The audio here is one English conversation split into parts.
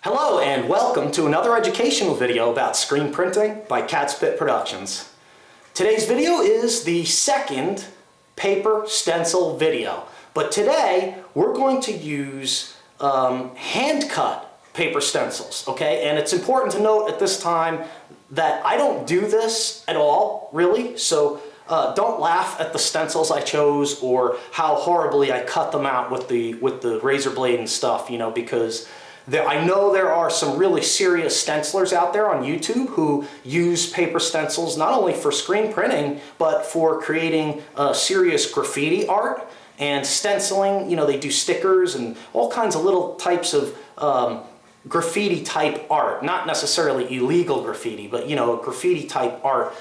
Hello and welcome to another educational video about screen printing by Catspit Productions. Today's video is the second paper stencil video, but today we're going to use hand-cut paper stencils, okay? And it's important to note at this time that I don't do this at all, really, so don't laugh at the stencils I chose or how horribly I cut them out with the razor blade and stuff, you know, because I know there are some really serious stencilers out there on YouTube who use paper stencils not only for screen printing, but for creating serious graffiti art and stenciling. You know, they do stickers and all kinds of little types of graffiti type art, not necessarily illegal graffiti, but you know, graffiti type art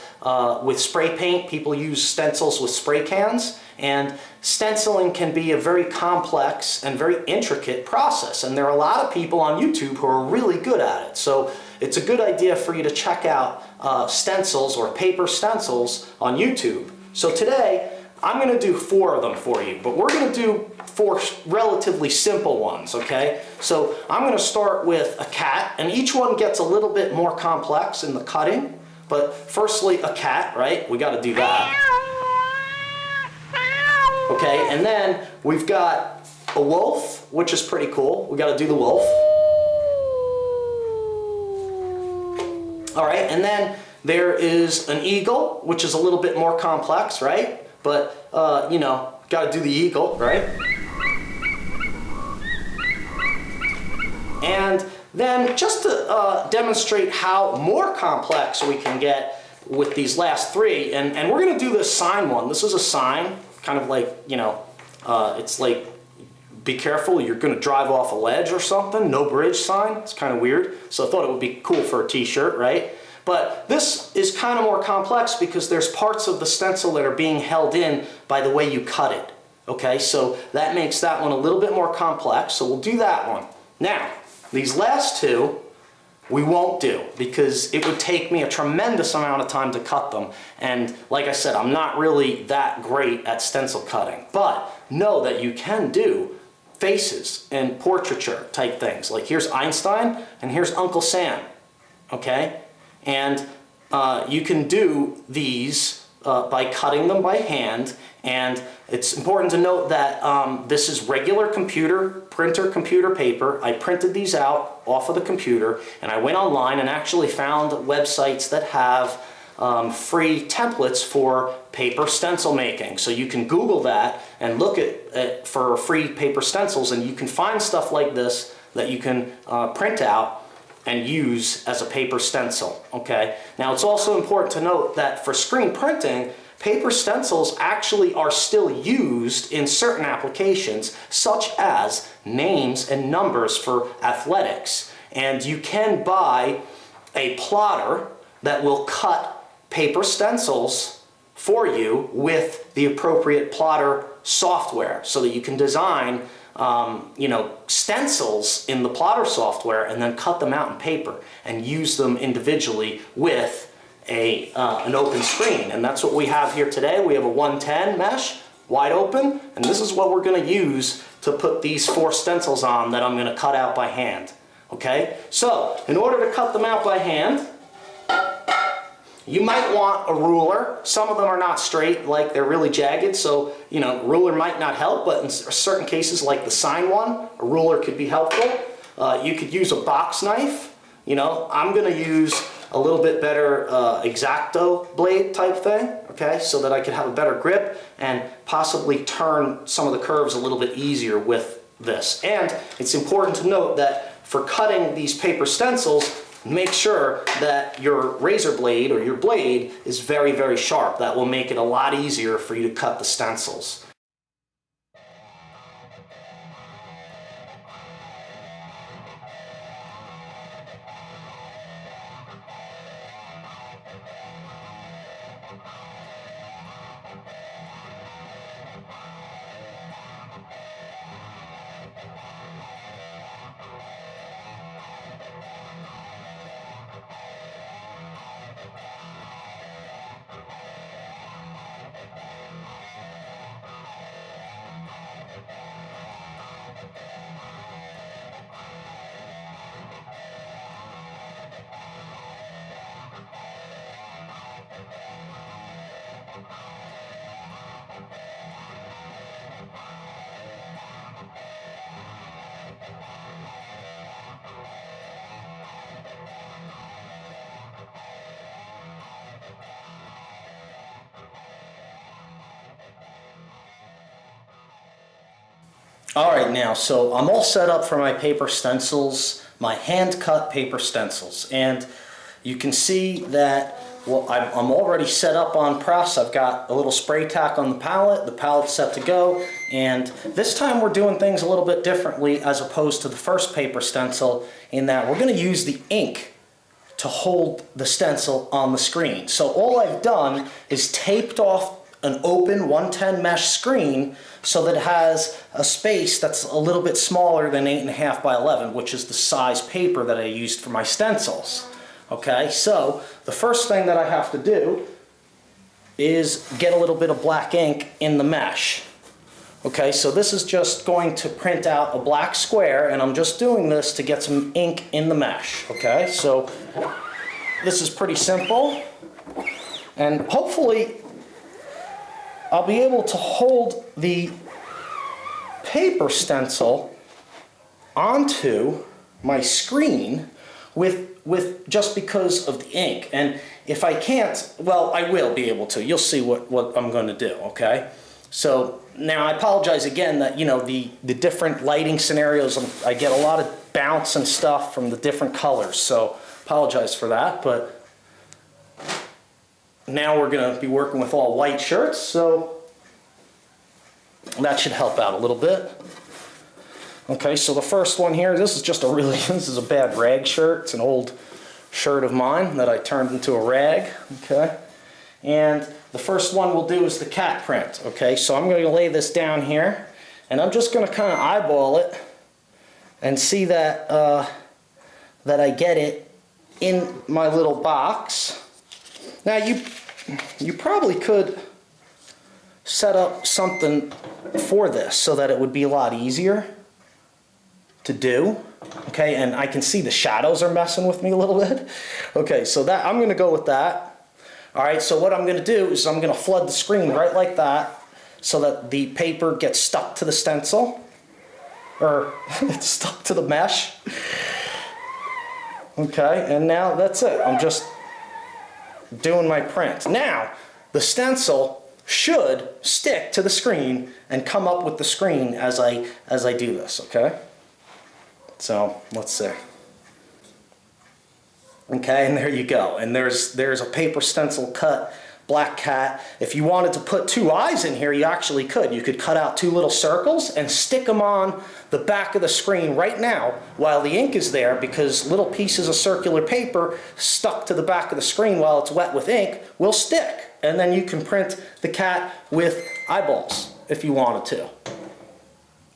with spray paint. People use stencils with spray cans, and stenciling can be a very complex and very intricate process, and there are a lot of people on YouTube who are really good at it. So it's a good idea for you to check out stencils or paper stencils on YouTube. So today I'm going to do 4 of them for you, but we're going to do 4 relatively simple ones, okay? So I'm going to start with a cat, and each one gets a little bit more complex in the cutting, but firstly a cat, right? We got to do that. Okay, and then we've got a wolf, which is pretty cool. We got to do the wolf. All right, and then there is an eagle, which is a little bit more complex, right? But, you know, got to do the eagle, right? And then just to demonstrate how more complex we can get with these last 3, and we're going to do this sign one. This is a sign, kind of like, you know, it's like, be careful, you're going to drive off a ledge or something, no bridge sign. It's kind of weird. So I thought it would be cool for a t-shirt, right? But this is kind of more complex because there's parts of the stencil that are being held in by the way you cut it. Okay, so that makes that one a little bit more complex, so we'll do that one. Now, these last 2 we won't do because it would take me a tremendous amount of time to cut them. And like I said, I'm not really that great at stencil cutting. But know that you can do faces and portraiture type things. Like here's Einstein and here's Uncle Sam, okay? And you can do these by cutting them by hand, and it's important to note that this is regular printer computer paper. I printed these out off of the computer, and I went online and actually found websites that have free templates for paper stencil making. So you can Google that and look at for free paper stencils, and you can find stuff like this that you can print out and use as a paper stencil, okay? Now it's also important to note that for screen printing, paper stencils actually are still used in certain applications, such as names and numbers for athletics. And you can buy a plotter that will cut paper stencils for you with the appropriate plotter software so that you can design you know, stencils in the plotter software and then cut them out in paper and use them individually with an open screen. And that's what we have here today. We have a 110 mesh, wide open, and this is what we're going to use to put these 4 stencils on that I'm going to cut out by hand. Okay? So, in order to cut them out by hand, you might want a ruler. Some of them are not straight, like they're really jagged, so you know, a ruler might not help, but in certain cases like the sign one, a ruler could be helpful. You could use a box knife. You know, I'm going to use a little bit better X-Acto blade type thing, okay, so that I can have a better grip and possibly turn some of the curves a little bit easier with this. And it's important to note that for cutting these paper stencils, make sure that your razor blade or your blade is very, very sharp. That will make it a lot easier for you to cut the stencils. All right, now, so I'm all set up for my paper stencils, my hand-cut paper stencils. And you can see that, well, I'm already set up on press. I've got a little spray tack on the palette's set to go. And this time we're doing things a little bit differently as opposed to the first paper stencil, in that we're going to use the ink to hold the stencil on the screen. So all I've done is taped off an open 110 mesh screen so that it has a space that's a little bit smaller than 8.5 by 11, which is the size paper that I used for my stencils. Okay, so the first thing that I have to do is get a little bit of black ink in the mesh. Okay, so this is just going to print out a black square, and I'm just doing this to get some ink in the mesh. Okay, so this is pretty simple, and hopefully I'll be able to hold the paper stencil onto my screen with just because of the ink. And if I can't, well, I will be able to. You'll see what I'm going to do, okay? So now I apologize again that, you know, the different lighting scenarios, I get a lot of bounce and stuff from the different colors, so apologize for that. But now we're going to be working with all white shirts, so that should help out a little bit. Okay, so the first one here, this is just a really, this is a bad rag shirt. It's an old shirt of mine that I turned into a rag, okay? And the first one we'll do is the cat print, okay? So I'm going to lay this down here, and I'm just going to kind of eyeball it and see that, that I get it in my little box. Now you probably could set up something for this so that it would be a lot easier to do, okay? And I can see the shadows are messing with me a little bit. Okay, so that I'm going to go with that. All right, so what I'm going to do is I'm going to flood the screen right like that so that the paper gets stuck to the stencil, or it's stuck to the mesh. Okay, and now that's it. I'm just doing my print. Now, the stencil should stick to the screen and come up with the screen as I do this, okay? So, let's see. Okay, and there you go. And there's a paper stencil cut black cat. If you wanted to put two eyes in here, you actually could. You could cut out two little circles and stick them on the back of the screen right now while the ink is there, because little pieces of circular paper stuck to the back of the screen while it's wet with ink will stick. And then you can print the cat with eyeballs if you wanted to.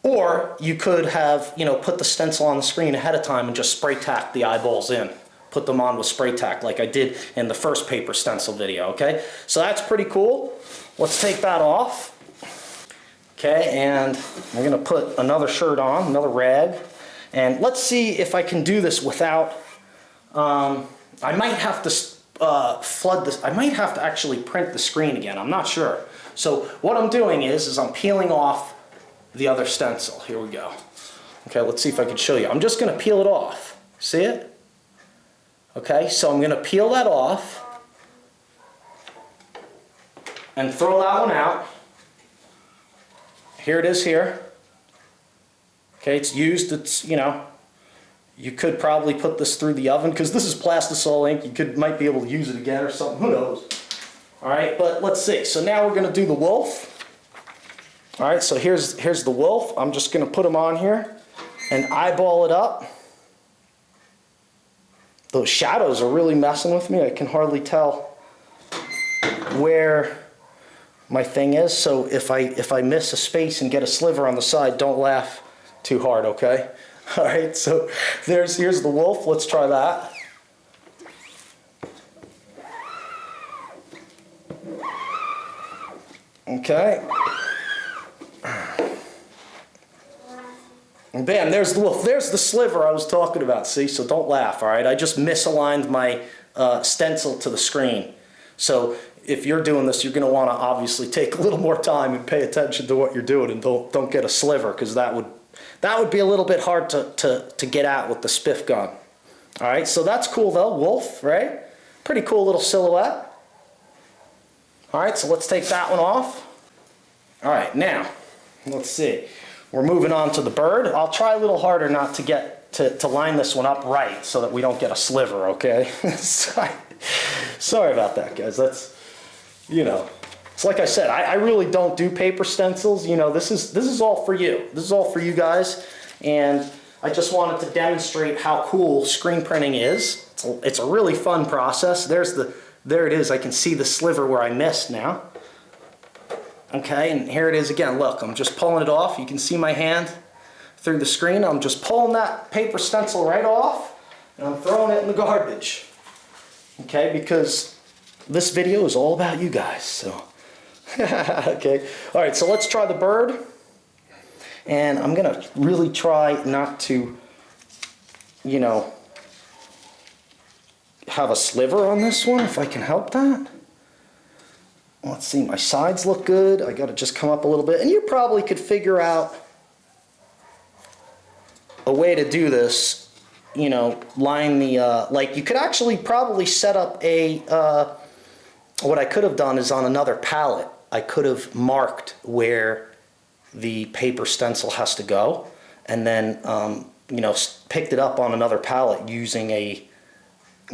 Or you could have, you know, put the stencil on the screen ahead of time and just spray tack the eyeballs in. Put them on with spray tack like I did in the first paper stencil video, okay? So that's pretty cool. Let's take that off. Okay, and we're gonna put another shirt on, another rag. And let's see if I can do this without, I might have to flood this, I might have to actually print the screen again, I'm not sure. So what I'm doing is I'm peeling off the other stencil. Here we go. Okay, let's see if I can show you. I'm just gonna peel it off. See it? Okay, so I'm going to peel that off and throw that one out. Here it is here. Okay, it's used. It's, you know, you could probably put this through the oven because this is Plastisol ink. You might be able to use it again or something. Who knows? All right, but let's see. So now we're going to do the wolf. All right, so here's the wolf. I'm just going to put him on here and eyeball it up. Those shadows are really messing with me. I can hardly tell where my thing is. So if I miss a space and get a sliver on the side, don't laugh too hard, okay? All right, so here's the wolf. Let's try that. Okay. And bam, there's the wolf. There's the sliver I was talking about, see? So don't laugh, all right? I just misaligned my stencil to the screen. So if you're doing this, you're going to want to obviously take a little more time and pay attention to what you're doing, and don't get a sliver, because that would be a little bit hard to get at with the spiff gun. All right, so that's cool though, wolf, right? Pretty cool little silhouette. All right, so let's take that one off. All right, now, let's see. we're moving on to the bird. I'll try a little harder not to get to line this one up right so that we don't get a sliver, okay? Sorry about that, guys. That's, you know, it's like I said, I really don't do paper stencils. You know, this is all for you. This is all for you guys, and I just wanted to demonstrate how cool screen printing is. It's a really fun process. There it is. I can see the sliver where I missed now. Okay, and here it is again. Look, I'm just pulling it off. You can see my hand through the screen. I'm just pulling that paper stencil right off, and I'm throwing it in the garbage. Okay, because this video is all about you guys, so. Okay, all right, so let's try the bird. And I'm gonna really try not to, you know, have a sliver on this one, if I can help that. Let's see, my sides look good. I gotta just come up a little bit. And you probably could figure out a way to do this, you know, line the, like you could actually probably set up a, what I could have done is on another palette, I could have marked where the paper stencil has to go, and then you know, picked it up on another palette using a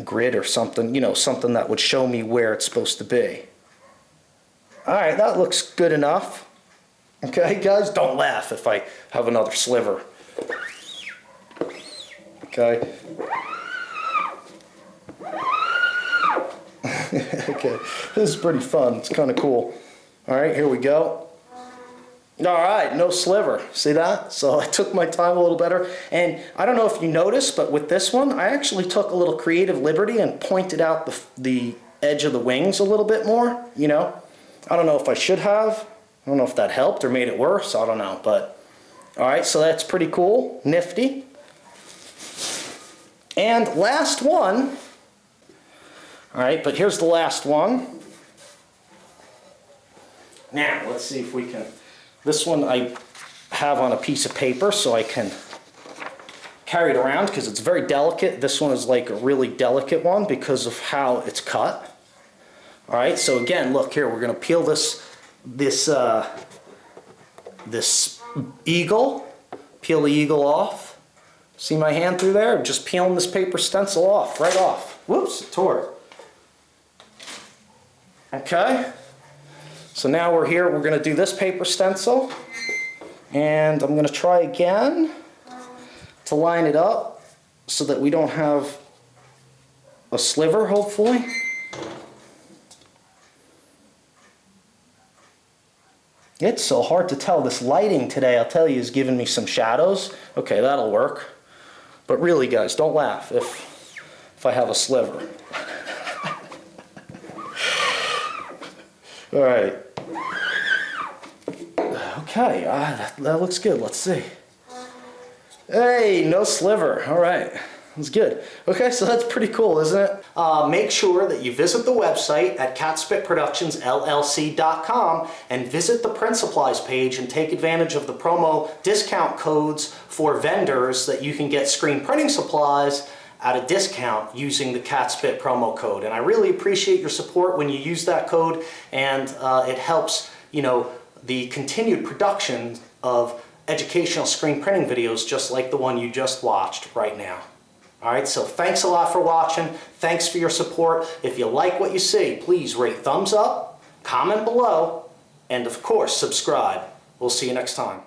grid or something, you know, something that would show me where it's supposed to be. All right, that looks good enough. Okay, guys, don't laugh if I have another sliver. Okay. Okay, this is pretty fun. It's kind of cool. All right, here we go. All right, no sliver. See that? So I took my time a little better. And I don't know if you noticed, but with this one, I actually took a little creative liberty and pointed out the edge of the wings a little bit more, you know. I don't know if I should have. I don't know if that helped or made it worse. I don't know. But, all right, so that's pretty cool. Nifty. And last one. All right, but here's the last one. Now, let's see if we can... This one I have on a piece of paper so I can carry it around because it's very delicate. This one is like a really delicate one because of how it's cut. All right, so again, look here, we're going to peel this eagle, peel the eagle off. See my hand through there? I'm just peeling this paper stencil off, right off. Whoops, it tore. Okay. So now we're here, we're going to do this paper stencil, and I'm going to try again to line it up so that we don't have a sliver, hopefully. It's so hard to tell. This lighting today, I'll tell you, is giving me some shadows. Okay, that'll work. But really, guys, don't laugh if I have a sliver. All right. Okay, that looks good. Let's see. Hey, no sliver. All right, that's good. Okay, so that's pretty cool, isn't it? Make sure that you visit the website at catspitproductionsllc.com and visit the print supplies page and take advantage of the promo discount codes for vendors that you can get screen printing supplies at a discount using the CatSpit promo code. And I really appreciate your support when you use that code, and it helps, you know, the continued production of educational screen printing videos just like the one you just watched right now. All right, so thanks a lot for watching. Thanks for your support. If you like what you see, please rate thumbs up, comment below, and of course, subscribe. We'll see you next time.